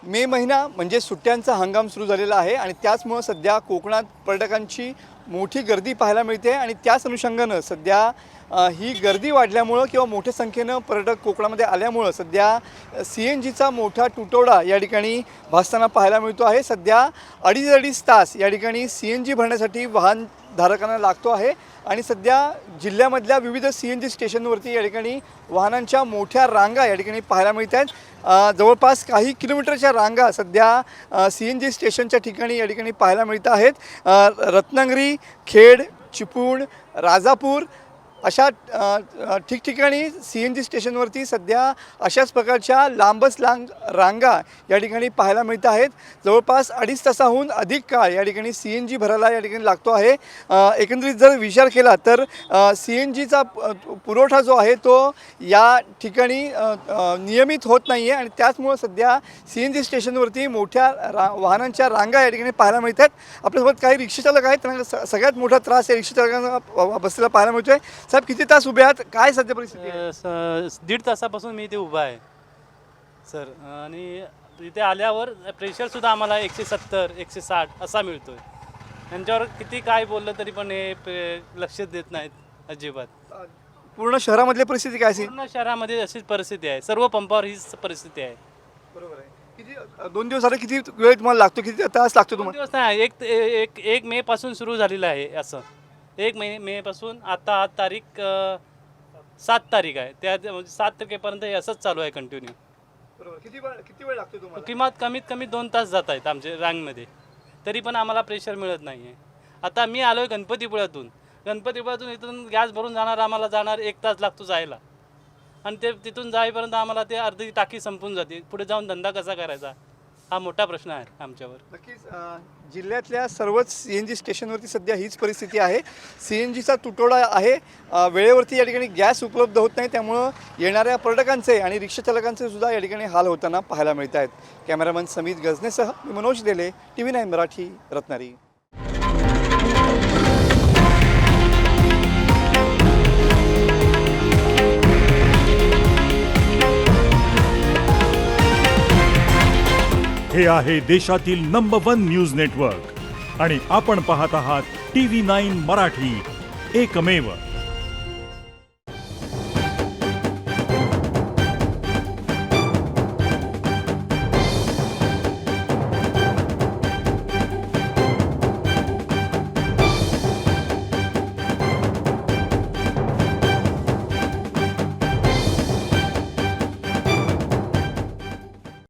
मे महिना म्हणजे सुट्ट्यांचा हंगाम सुरू झालेला आहे आणि त्याचमुळं सध्या कोकणात पर्यटकांची मोठी गर्दी पाहायला मिळते आणि त्याच अनुषंगानं सध्या ही गर्दी वाढल्यामुळं किंवा मोठ्या संख्येनं पर्यटक कोकणामध्ये आल्यामुळं सध्या CNGचा मोठा तुटवडा या ठिकाणी भासताना पाहायला मिळतो आहे। सध्या अडीच तास या ठिकाणी CNG भरण्यासाठी वाहनधारकांना लागतो आहे आणि सध्या जिल्ह्यामधल्या विविध CNG स्टेशनवरती या ठिकाणी वाहनांच्या मोठ्या रांगा या ठिकाणी पाहायला मिळत आहेत। जवळपास काही किलोमीटरच्या रांगा सध्या CNG स्टेशनच्या ठिकाणी या ठिकाणी पाहायला मिळत आहेत। रत्नागिरी, खेड, चिपळूण, राजापूर अशा ठिकठिकाणी CNG स्टेशनवरती सध्या अशाच प्रकारच्या लांबच लांब रांगा या ठिकाणी पाहायला मिळत आहेत। जवळपास 2.5 तासाहून अधिक काळ या ठिकाणी CNG भरायला या ठिकाणी लागतो आहे। एकंदरीत जर विचार केला तर CNGचा पुरवठा जो आहे तो या ठिकाणी नियमित होत नाही आहे आणि त्याचमुळं सध्या CNG स्टेशनवरती मोठ्या वाहनांच्या रांगा या ठिकाणी पाहायला मिळत आहेत। आपल्यासोबत काही रिक्षाचालक आहेत, त्यांना सगळ्यात मोठा त्रास या रिक्षाचालकांना बसलेला पाहायला मिळतो आहे। साहेब, किती तास उभे आहात? काय सध्या परिस्थिती आहे? 1.5 तासापासून मी इथे उभा आहे सर, आणि इथे आल्यावर प्रेशरसुद्धा आम्हाला 170 160 असा मिळतो आहे। यांच्यावर किती काय बोललं तरी पण हे लक्ष देत नाहीत अजिबात। पूर्ण शहरामधली परिस्थिती काय असेल? पूर्ण शहरामध्ये अशीच परिस्थिती आहे, सर्व पंपावर हीच परिस्थिती आहे। बरोबर आहे। किती 2 दिवस झाले, किती वेळ तुम्हाला लागतो, किती तास लागतो 2 तुम्हाला? दिवस नाही, एक मे पासून सुरू झालेलं आहे असं। 1 मे पासून आता आज तारीख 7 तारीख आहे, त्या 7 तारखेपर्यंत हे असंच चालू आहे कंटिन्यू। बरोबर। किती वेळ लागतो तुम्हाला? कमीत कमी 2 तास जात आहेत आमचे रांगमध्ये, तरी पण आम्हाला प्रेशर मिळत नाही आहे। आता मी आलो आहे गणपतीपुळ्यातून इथून गॅस भरून आम्हाला जाणार 1 तास लागतो जायला, आणि ते तिथून जाईपर्यंत आम्हाला ते अर्धी टाकी संपून जाते। पुढे जाऊन धंदा कसा करायचा हा मोठा प्रश्न आहे आमच्यावर। नक्कीच जिल्ह्यातल्या सर्वच CNG स्टेशनवरती सध्या हीच परिस्थिती आहे। CNGचा तुटवडा आहे, वेळेवरती या ठिकाणी गॅस उपलब्ध होत नाही, त्यामुळं येणाऱ्या पर्यटकांचे आणि रिक्षाचालकांचे सुद्धा या ठिकाणी हाल होताना पाहायला मिळत आहेत। कॅमेरामन समीत गजनेसह मी मनोज देले, TV9 मराठी, रत्नागिरी। हे आहे देशातील नंबर 1 न्यूज नेटवर्क आणि आपण पाहत आहात TV9 मराठी, एकमेव।